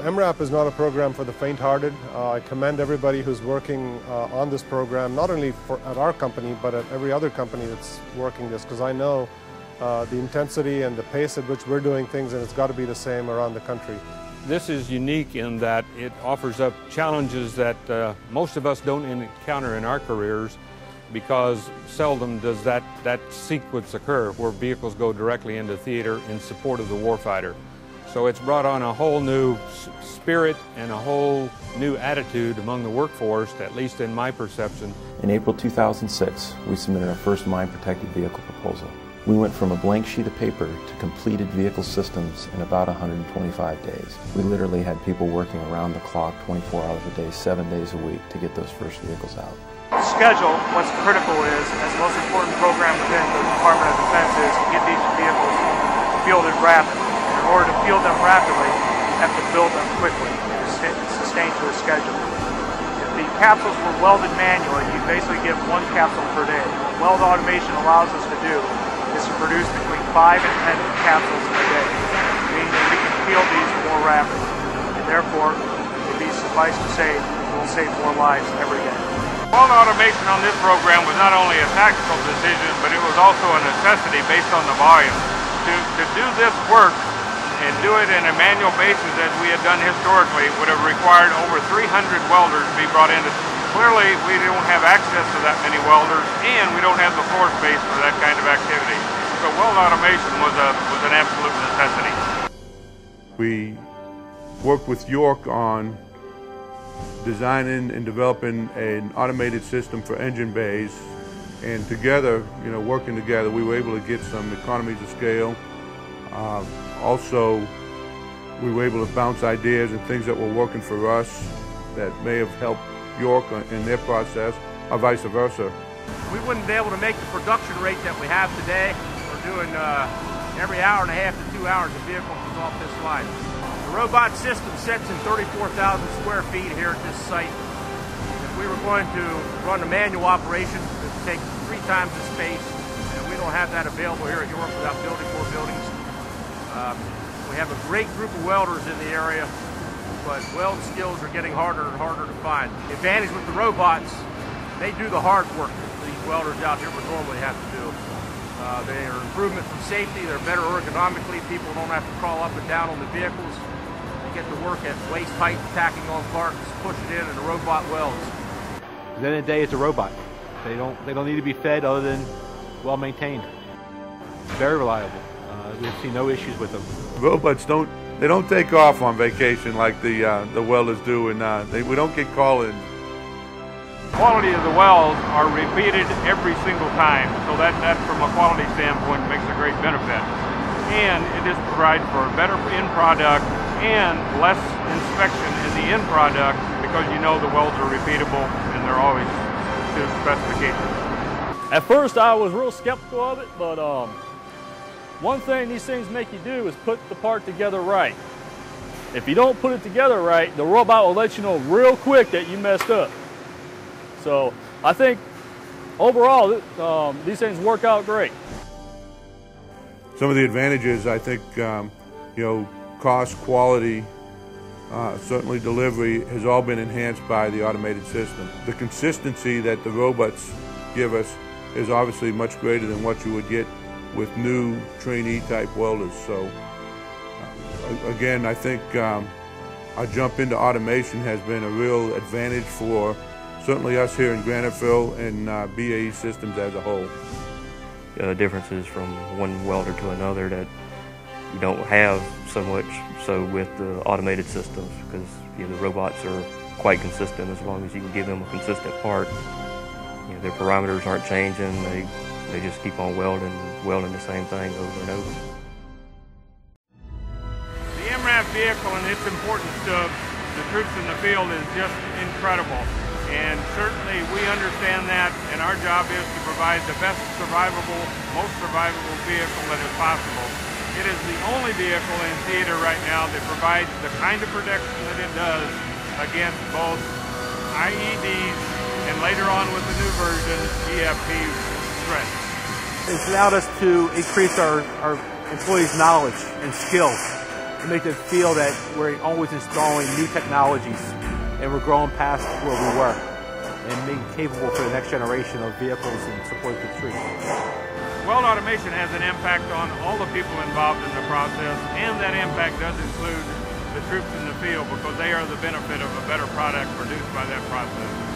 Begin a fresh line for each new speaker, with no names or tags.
MRAP is not a program for the faint-hearted. I commend everybody who's working on this program, not only at our company, but at every other company that's working this, because I know the intensity and the pace at which we're doing things, and it's got to be the same around the country.
This is unique in that it offers up challenges that most of us don't encounter in our careers, because seldom does that sequence occur where vehicles go directly into theater in support of the warfighter. So it's brought on a whole new spirit and a whole new attitude among the workforce, at least in my perception.
In April 2006, we submitted our first mine-protected vehicle proposal. We went from a blank sheet of paper to completed vehicle systems in about 125 days. We literally had people working around the clock, 24 hours a day, 7 days a week to get those first vehicles out.
Schedule, what's critical is, as the most important program within the Department of Defense is, to get these vehicles fielded rapidly. In order to field them rapidly, you have to build them quickly and sustain to a schedule. If the capsules were welded manually, you basically get one capsule per day. What Weld Automation allows us to do is to produce between 5 and 10 capsules a day, meaning that we can field these more rapidly. And therefore, it'd be suffice to say, we'll save more lives every day.
Weld Automation on this program was not only a tactical decision, but it was also a necessity based on the volume. To do this work and do it in a manual basis as we had done historically would have required over 300 welders to be brought into. Clearly, we don't have access to that many welders, and we don't have the floor space for that kind of activity. So Weld Automation was an absolute necessity.
We worked with York on designing and developing an automated system for engine bays, and together, working together, we were able to get some economies of scale. Also, we were able to bounce ideas and things that were working for us that may have helped York in their process, or vice versa.
We wouldn't be able to make the production rate that we have today. We're doing every hour and a half to 2 hours a vehicle comes off this line. The robot system sits in 34,000 square feet here at this site. If we were going to run a manual operation, it would take 3 times the space, and we don't have that available here at York without building 4 buildings. We have a great group of welders in the area, but weld skills are getting harder and harder to find. The advantage with the robots, they do the hard work that these welders out here would normally have to do. They are improvement from safety, they're better ergonomically, people don't have to crawl up and down on the vehicles. They get to work at waist height, tacking on parts, push it in, and the robot welds.
At the end of the day, it's a robot. They don't need to be fed other than well maintained. Very reliable. We've seen no issues with them.
Robots don't take off on vacation like the welders do, and we don't get call-ins.
Quality of the welds are repeated every single time, so that from a quality standpoint makes a great benefit. And it just provides for a better end product and less inspection in the end product, because the welds are repeatable and they're always to specifications.
At first I was real skeptical of it, but one thing these things make you do is put the part together right. If you don't put it together right, the robot will let you know real quick that you messed up. So I think overall these things work out great.
Some of the advantages, I think, cost, quality, certainly delivery has all been enhanced by the automated system. The consistency that the robots give us is obviously much greater than what you would get with new trainee type welders. So again, I think our jump into automation has been a real advantage for certainly us here in Graniteville and BAE Systems as a whole.
Differences from one welder to another that you don't have so much so with the automated systems, because the robots are quite consistent as long as you can give them a consistent part. Their parameters aren't changing. They just keep on welding the same thing over and over.
The MRAP vehicle and its importance to the troops in the field is just incredible. And certainly we understand that, and our job is to provide the best survivable, most survivable vehicle that is possible. It is the only vehicle in theater right now that provides the kind of protection that it does against both IEDs and later on with the new version, EFP threats.
It's allowed us to increase our employees' knowledge and skills. and make them feel that we're always installing new technologies and we're growing past where we were and being capable for the next generation of vehicles and supporting the street.
Weld Automation has an impact on all the people involved in the process, and that impact does include the troops in the field because they are the benefit of a better product produced by that process.